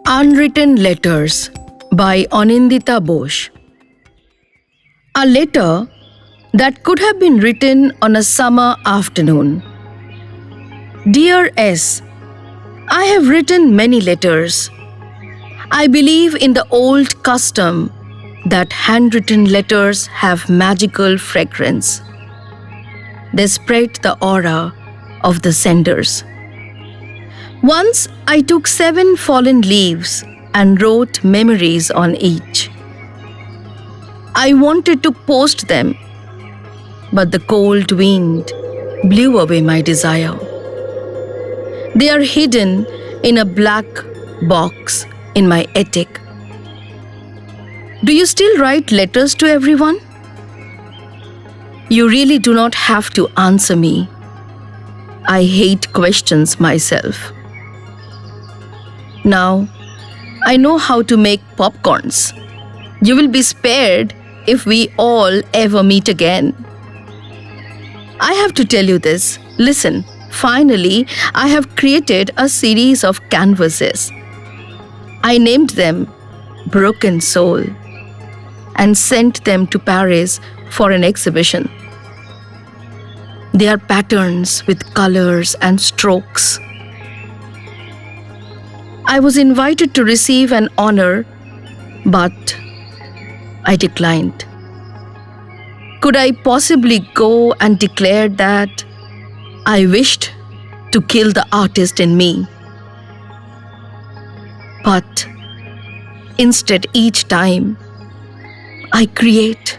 Unwritten Letters by Anindita Bose. A letter that could have been written on a summer afternoon. Dear S, I have written many letters. I believe in the old custom that handwritten letters have magical fragrance. They spread the aura of the senders. Once I took 7 fallen leaves and wrote memories on each. I wanted to post them, but the cold wind blew away my desire. They are hidden in a black box in my attic. Do you still write letters to everyone? You really do not have to answer me. I hate questions myself. Now, I know how to make popcorns. You will be spared if we all ever meet again. I have to tell you this. Listen, finally, I have created a series of canvases. I named them Broken Soul and sent them to Paris for an exhibition. They are patterns with colors and strokes. I was invited to receive an honor, but I declined. Could I possibly go and declare that I wished to kill the artist in me? But instead, each time, I create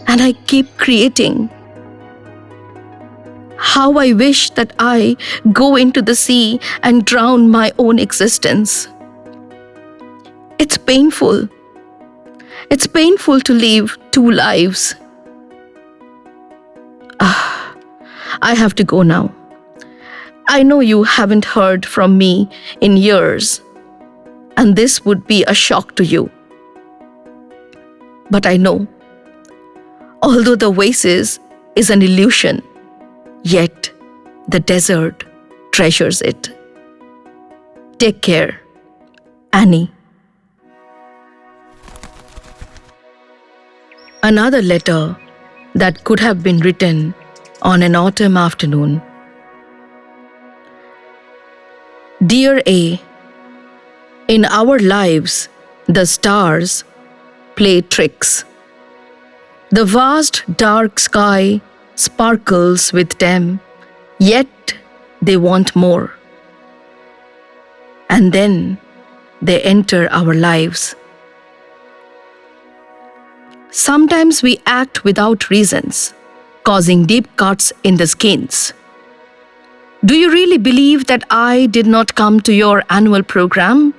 and I keep creating. How I wish that I go into the sea and drown my own existence. It's painful. It's painful to live 2 lives. I have to go now. I know you haven't heard from me in years, and this would be a shock to you. But I know, although the oasis is an illusion, yet the desert treasures it. Take care, Annie. Another letter that could have been written on an autumn afternoon. Dear A, in our lives, the stars play tricks. The vast dark sky sparkles with them, yet they want more. And then they enter our lives. Sometimes we act without reasons, causing deep cuts in the skins. Do you really believe that I did not come to your annual program?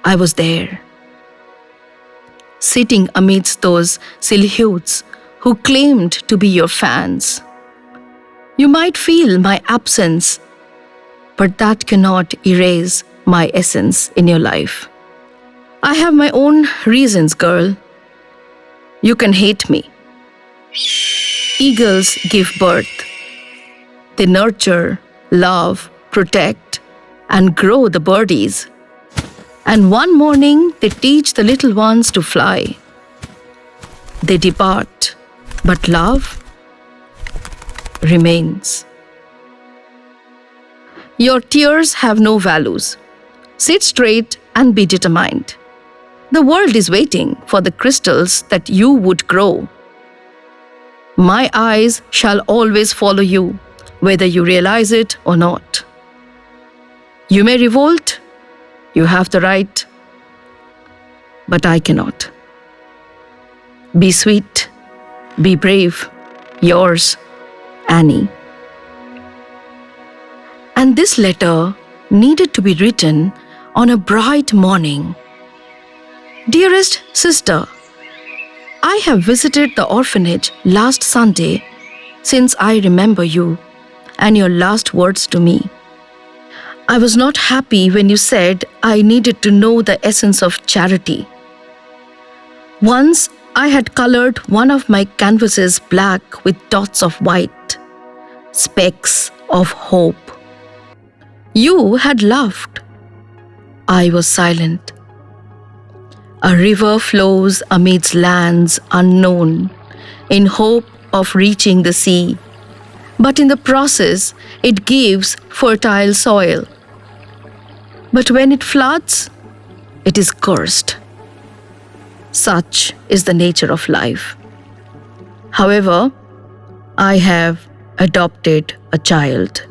I was there, sitting amidst those silhouettes who claimed to be your fans. You might feel my absence, but that cannot erase my essence in your life. I have my own reasons, girl. You can hate me. Eagles give birth. They nurture, love, protect, and grow the birdies. And one morning, they teach the little ones to fly. They depart, but love remains. Your tears have no values. Sit straight and be determined. The world is waiting for the crystals that you would grow. My eyes shall always follow you, whether you realize it or not. You may revolt, you have the right, but I cannot. Be sweet, be brave, yours, Annie. And this letter needed to be written on a bright morning. Dearest sister, I have visited the orphanage last Sunday since I remember you and your last words to me. I was not happy when you said I needed to know the essence of charity. Once I had colored one of my canvases black with dots of white, specks of hope. You had laughed. I was silent. A river flows amidst lands unknown in hope of reaching the sea, but in the process it gives fertile soil. But when it floods, it is cursed. Such is the nature of life. However, I have adopted a child.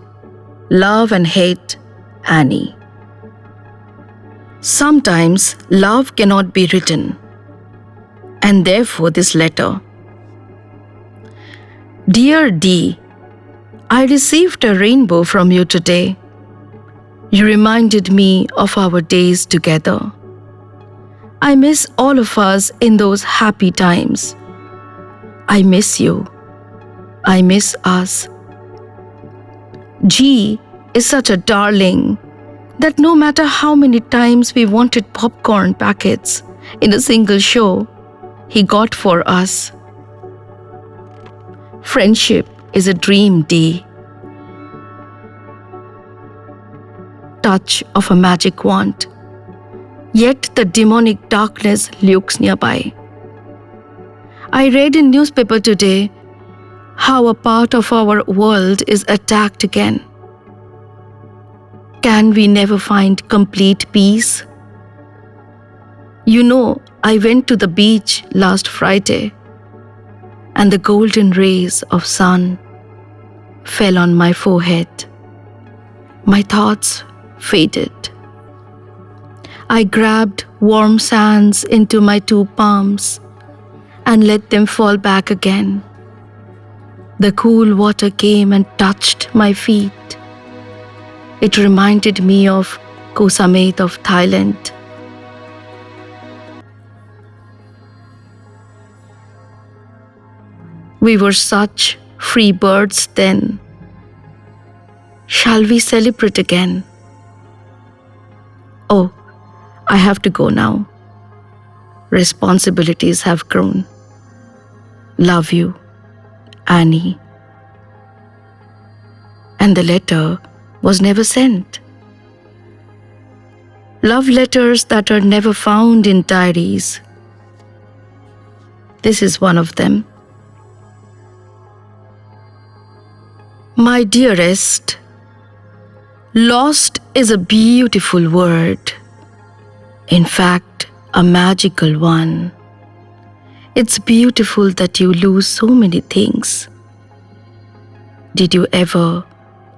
Love and hate, Annie. Sometimes love cannot be written, and therefore this letter. Dear D, I received a rainbow from you today. You reminded me of our days together. I miss all of us in those happy times. I miss you. I miss us. G is such a darling that no matter how many times we wanted popcorn packets in a single show, he got for us. Friendship is a dream, D. Touch of a magic wand, yet the demonic darkness lurks nearby. I read in newspaper today how a part of our world is attacked again. Can we never find complete peace? You know, I went to the beach last Friday, and the golden rays of sun fell on my forehead. My thoughts faded. I grabbed warm sands into my two palms and let them fall back again. The cool water came and touched my feet. It reminded me of Koh Samet of Thailand. We were such free birds then. Shall we celebrate again? Oh, I have to go now. Responsibilities have grown. Love you, Annie. And the letter was never sent. Love letters that are never found in diaries. This is one of them. My dearest, lost is a beautiful word. In fact, a magical one. It's beautiful that you lose so many things. Did you ever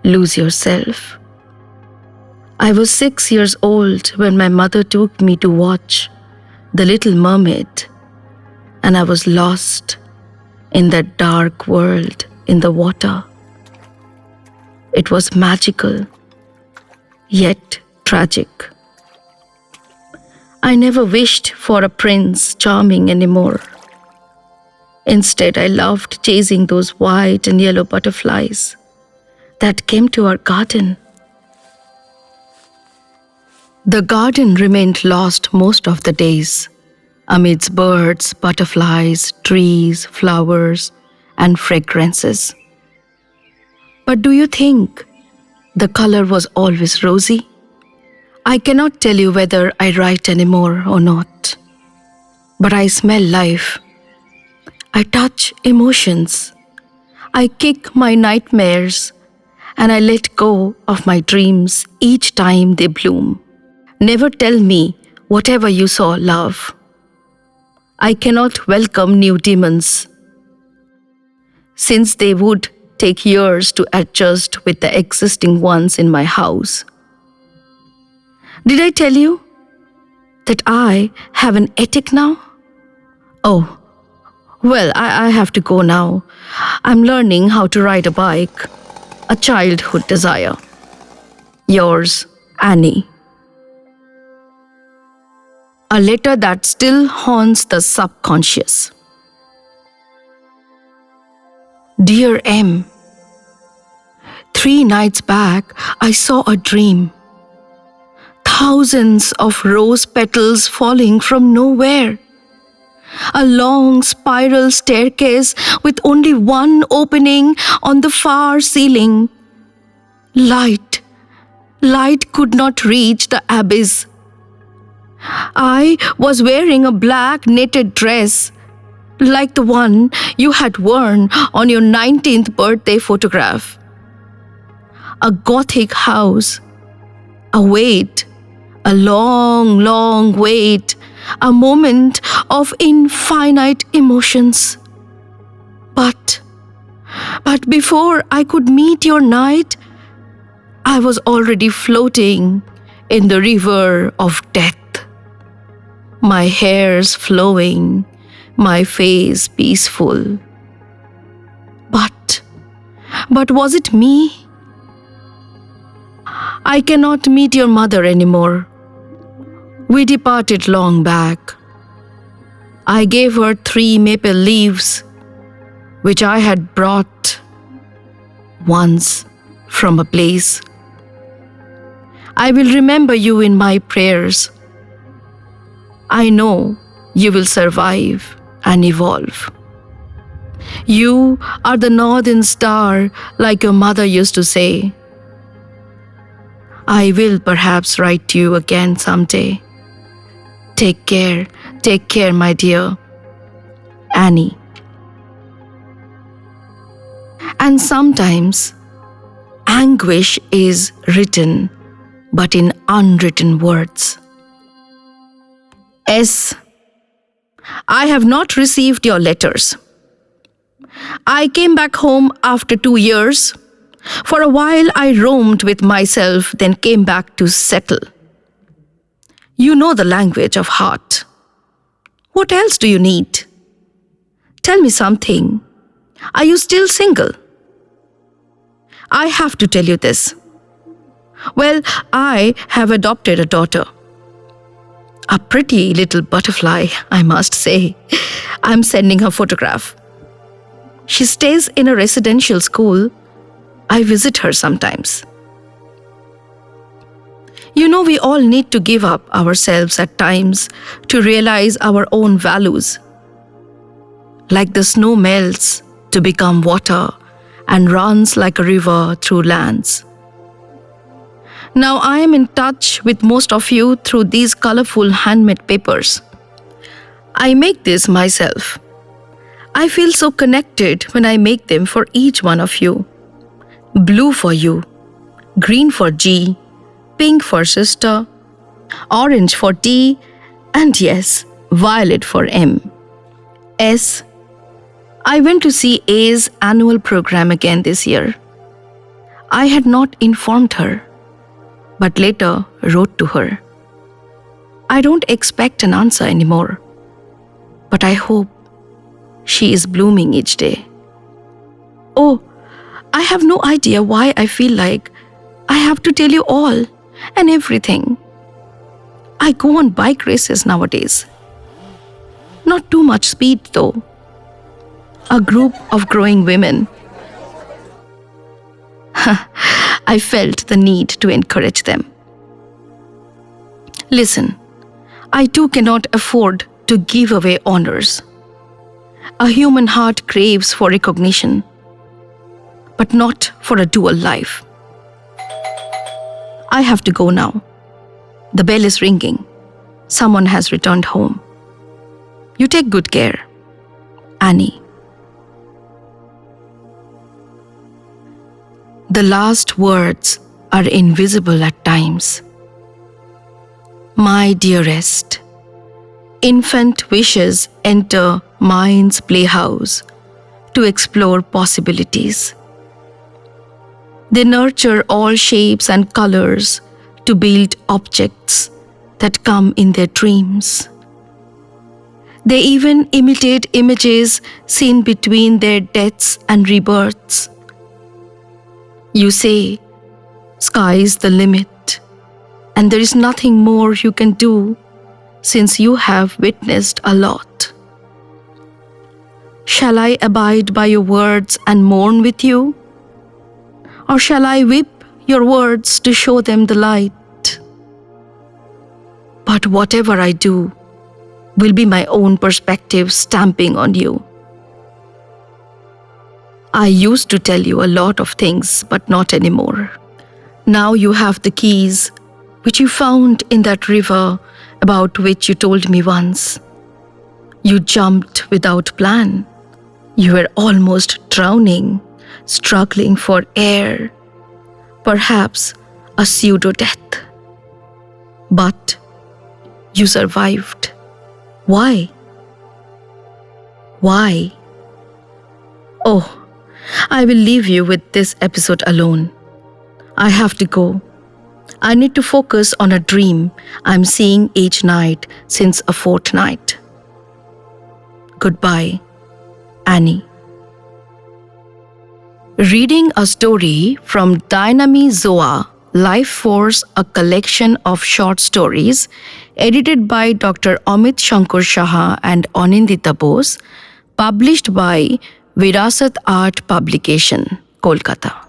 lose yourself? I was 6 years old when my mother took me to watch The Little Mermaid, and I was lost in that dark world in the water. It was magical, yet tragic. I never wished for a Prince Charming anymore. Instead, I loved chasing those white and yellow butterflies that came to our garden. The garden remained lost most of the days, amidst birds, butterflies, trees, flowers, and fragrances. But do you think the color was always rosy? I cannot tell you whether I write anymore or not, but I smell life. I touch emotions. I kick my nightmares, and I let go of my dreams each time they bloom. Never tell me whatever you saw, love. I cannot welcome new demons, since they would take years to adjust with the existing ones in my house. Did I tell you that I have an attic now? Oh, well, I have to go now. I'm learning how to ride a bike. A childhood desire. Yours, Annie. A letter that still haunts the subconscious. Dear M, 3 nights back, I saw a dream. Thousands of rose petals falling from nowhere. A long spiral staircase with only one opening on the far ceiling. Light could not reach the abyss. I was wearing a black knitted dress like the one you had worn on your 19th birthday photograph. A gothic house, a wait, a long, long wait, a moment of infinite emotions. But before I could meet your night, I was already floating in the river of death. My hairs flowing, my face peaceful. But was it me? I cannot meet your mother anymore. We departed long back. I gave her 3 maple leaves, which I had brought once from a place. I will remember you in my prayers. I know you will survive and evolve. You are the northern star, like your mother used to say. I will perhaps write to you again someday. Take care, my dear. Annie. And sometimes, anguish is written, but in unwritten words. S. I have not received your letters. I came back home after 2 years. For a while I roamed with myself, then came back to settle. You know the language of heart. What else do you need? Tell me something. Are you still single? I have to tell you this. Well, I have adopted a daughter. A pretty little butterfly, I must say. I'm sending her photograph. She stays in a residential school. I visit her sometimes. You know, we all need to give up ourselves at times to realize our own values. Like the snow melts to become water and runs like a river through lands. Now I am in touch with most of you through these colorful handmade papers. I make this myself. I feel so connected when I make them for each one of you. Blue for you, green for G, pink for sister, orange for T, and yes, violet for M. S. I went to see A's annual program again this year. I had not informed her, but later wrote to her. I don't expect an answer anymore, but I hope she is blooming each day. Oh, I have no idea why I feel like I have to tell you all and everything. I go on bike races nowadays. Not too much speed though. A group of growing women. I felt the need to encourage them. Listen, I too cannot afford to give away honors. A human heart craves for recognition, but not for a dual life. I have to go now. The bell is ringing. Someone has returned home. You take good care. Annie. The last words are invisible at times. My dearest, infant wishes enter mind's playhouse to explore possibilities. They nurture all shapes and colors to build objects that come in their dreams. They even imitate images seen between their deaths and rebirths. You say, sky's the limit, and there is nothing more you can do since you have witnessed a lot. Shall I abide by your words and mourn with you? Or shall I whip your words to show them the light? But whatever I do will be my own perspective stamping on you. I used to tell you a lot of things, but not anymore. Now you have the keys, which you found in that river about which you told me once. You jumped without plan. You were almost drowning, struggling for air, perhaps a pseudo-death. But you survived. Why? Why? Oh, I will leave you with this episode alone. I have to go. I need to focus on a dream I'm seeing each night since a fortnight. Goodbye, Annie. Reading a story from Dynami Zois, Life Force, a collection of short stories, edited by Dr. Amit Shankar Shaha and Anindita Bose, published by Virasat Art Publication, Kolkata.